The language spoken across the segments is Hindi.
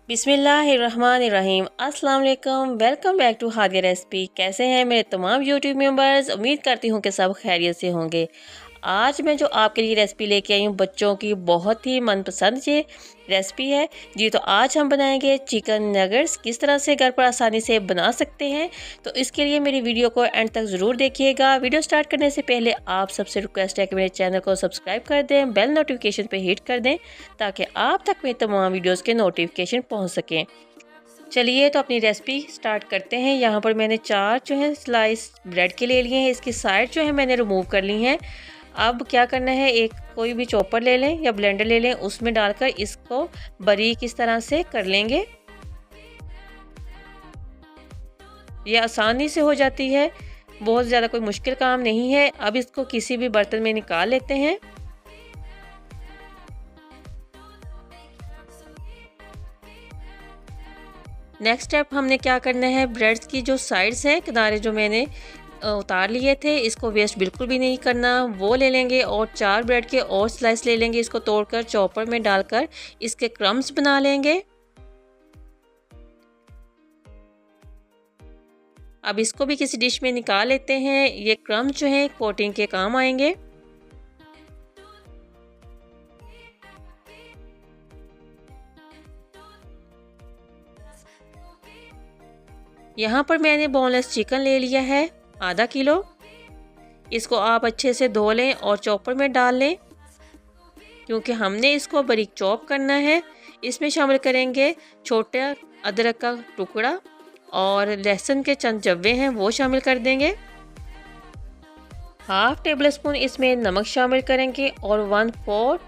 बिस्मिल्लाहिर्रहमानिर्रहीम। अस्सलाम वालेकुम। Welcome back to Hadiya recipe. कैसे हैं मेरे तमाम यूट्यूब मेंबर्स? उम्मीद करती हूँ कि सब खैरियत से होंगे। आज मैं जो आपके लिए रेसिपी लेके आई हूँ बच्चों की बहुत ही मनपसंद ये रेसिपी है जी। तो आज हम बनाएंगे चिकन नगेट्स। किस तरह से घर पर आसानी से बना सकते हैं, तो इसके लिए मेरी वीडियो को एंड तक ज़रूर देखिएगा। वीडियो स्टार्ट करने से पहले आप सबसे रिक्वेस्ट है कि मेरे चैनल को सब्सक्राइब कर दें, बेल नोटिफिकेशन पे हिट कर दें ताकि आप तक मेरी तमाम वीडियोज़ के नोटिफिकेशन पहुँच सकें। चलिए तो अपनी रेसिपी स्टार्ट करते हैं। यहाँ पर मैंने 4 जो है स्लाइस ब्रेड के ले लिए हैं। इसकी साइड जो है मैंने रिमूव कर ली हैं। अब क्या करना है, एक कोई भी चॉपर ले लें या ब्लेंडर ले लें, उसमें डालकर इसको बारीक इस तरह से कर लेंगे। ये आसानी से हो जाती है, बहुत ज़्यादा कोई मुश्किल काम नहीं है। अब इसको किसी भी बर्तन में निकाल लेते हैं। नेक्स्ट स्टेप हमने क्या करना है, ब्रेड्स की जो साइड्स हैं, किनारे जो मैंने उतार लिए थे, इसको वेस्ट बिल्कुल भी नहीं करना। वो ले लेंगे और 4 ब्रेड के और स्लाइस ले लेंगे। इसको तोड़कर चॉपर में डालकर इसके क्रम्स बना लेंगे। अब इसको भी किसी डिश में निकाल लेते हैं। ये क्रम्स जो हैं कोटिंग के काम आएंगे। यहाँ पर मैंने बोनलेस चिकन ले लिया है आधा किलो। इसको आप अच्छे से धो लें और चॉपर में डाल लें, क्योंकि हमने इसको बारीक चॉप करना है। इसमें शामिल करेंगे छोटा अदरक का टुकड़ा और लहसुन के चंद जव्वे हैं वो शामिल कर देंगे। हाफ टेबल स्पून इसमें नमक शामिल करेंगे और 1/4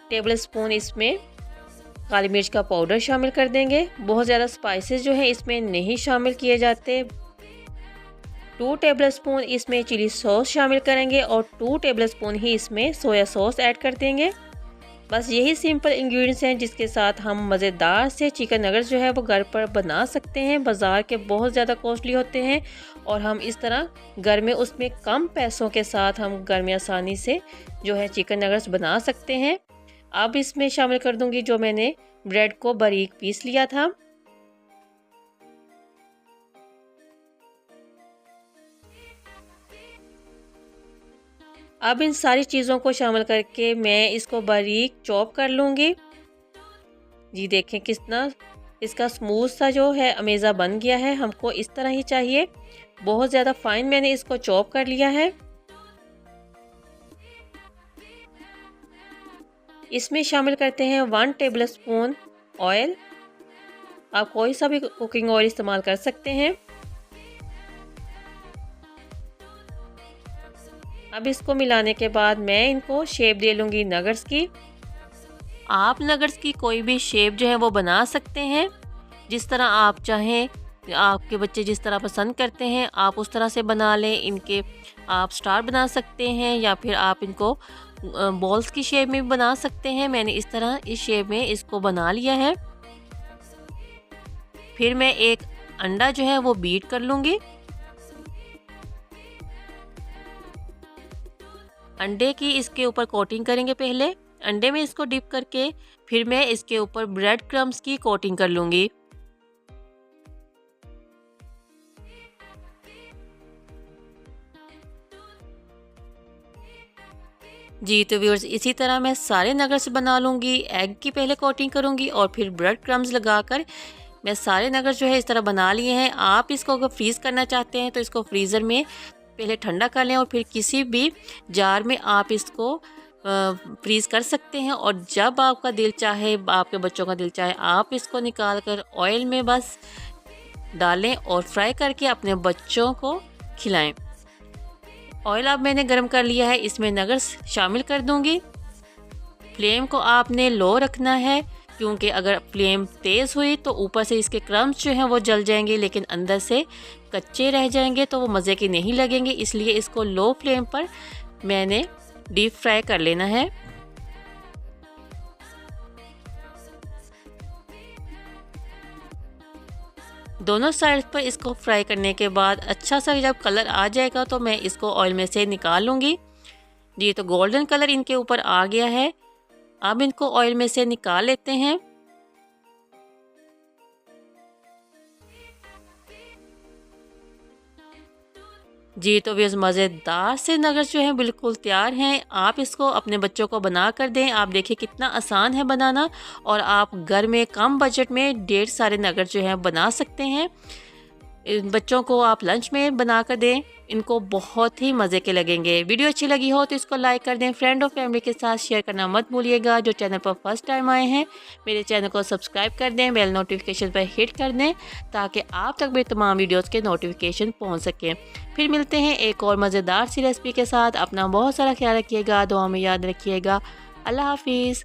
टेबल स्पून इसमें काली मिर्च का पाउडर शामिल कर देंगे। बहुत ज़्यादा स्पाइसेस जो हैं इसमें नहीं शामिल किए जाते। 2 टेबल स्पून इसमें चिली सॉस शामिल करेंगे और 2 टेबल स्पून ही इसमें सोया सॉस ऐड कर देंगे। बस यही सिंपल इंग्रेडिएंट्स हैं जिसके साथ हम मज़ेदार से चिकन नगेट्स जो है वो घर पर बना सकते हैं। बाज़ार के बहुत ज़्यादा कॉस्टली होते हैं और हम इस तरह घर में उसमें कम पैसों के साथ हम घर में आसानी से जो है चिकन नगेट्स बना सकते हैं। अब इसमें शामिल कर दूंगी जो मैंने ब्रेड को बारीक पीस लिया था। अब इन सारी चीज़ों को शामिल करके मैं इसको बारीक चॉप कर लूँगी। जी देखें कितना इसका स्मूथ सा जो है अमेज़ा बन गया है। हमको इस तरह ही चाहिए, बहुत ज़्यादा फाइन मैंने इसको चॉप कर लिया है। इसमें शामिल करते हैं 1 टेबल स्पून ऑयल। आप कोई सा भी कुकिंग ऑयल इस्तेमाल कर सकते हैं। अब इसको मिलाने के बाद मैं इनको शेप दे लूँगी नगेट्स की। आप नगेट्स की कोई भी शेप जो है वो बना सकते हैं, जिस तरह आप चाहें। आपके बच्चे जिस तरह पसंद करते हैं आप उस तरह से बना लें। इनके आप स्टार बना सकते हैं या फिर आप इनको बॉल्स की शेप में भी बना सकते हैं। मैंने इस तरह इस शेप में इसको बना लिया है। फिर मैं एक अंडा जो है वो बीट कर लूँगी। अंडे की इसके ऊपर कोटिंग करेंगे पहले। अंडे में इसको डिप करके फिर मैं इसके ऊपर ब्रेड क्रम्स की कोटिंग कर लूँगी। जी तो व्यूअर्स, इसी तरह मैं सारे नगेट्स बना लूँगी। एग की पहले कोटिंग करूँगी और फिर ब्रेड क्रम्स लगाकर मैं सारे नगेट्स जो है इस तरह बना लिए हैं। आप इसको अगर फ्रीज़ करना चाहते हैं तो इसको फ्रीज़र में पहले ठंडा कर लें और फिर किसी भी जार में आप इसको फ्रीज़ कर सकते हैं। और जब आपका दिल चाहे, आपके बच्चों का दिल चाहे, आप इसको निकाल कर ऑयल में बस डालें और फ्राई करके अपने बच्चों को खिलाएं। ऑयल अब मैंने गर्म कर लिया है, इसमें नगेट्स शामिल कर दूंगी। फ्लेम को आपने लो रखना है, क्योंकि अगर फ्लेम तेज़ हुई तो ऊपर से इसके क्रम्स जो हैं वो जल जाएंगे, लेकिन अंदर से कच्चे रह जाएंगे तो वो मज़े के नहीं लगेंगे। इसलिए इसको लो फ्लेम पर मैंने डीप फ्राई कर लेना है। दोनों साइड पर इसको फ्राई करने के बाद अच्छा सा जब कलर आ जाएगा तो मैं इसको ऑयल में से निकाल लूँगी। जी तो गोल्डन कलर इनके ऊपर आ गया है। अब इनको ऑयल में से निकाल लेते हैं। जी तो व्यूअर्स, मज़ेदार से नगर्स जो हैं बिल्कुल तैयार हैं। आप इसको अपने बच्चों को बना कर दें। आप देखिए कितना आसान है बनाना, और आप घर में कम बजट में ढेर सारे नगर्स जो हैं बना सकते हैं। इन बच्चों को आप लंच में बना कर दें, इनको बहुत ही मज़े के लगेंगे। वीडियो अच्छी लगी हो तो इसको लाइक कर दें, फ्रेंड और फैमिली के साथ शेयर करना मत भूलिएगा। जो चैनल पर फर्स्ट टाइम आए हैं, मेरे चैनल को सब्सक्राइब कर दें, बेल नोटिफिकेशन पर हिट कर दें ताकि आप तक मेरे तमाम वीडियोज़ के नोटिफिकेशन पहुँच सकें। फिर मिलते हैं एक और मज़ेदार सी रेसिपी के साथ। अपना बहुत सारा ख्याल रखिएगा, दुआ में याद रखिएगा। अल्लाह हाफिज़।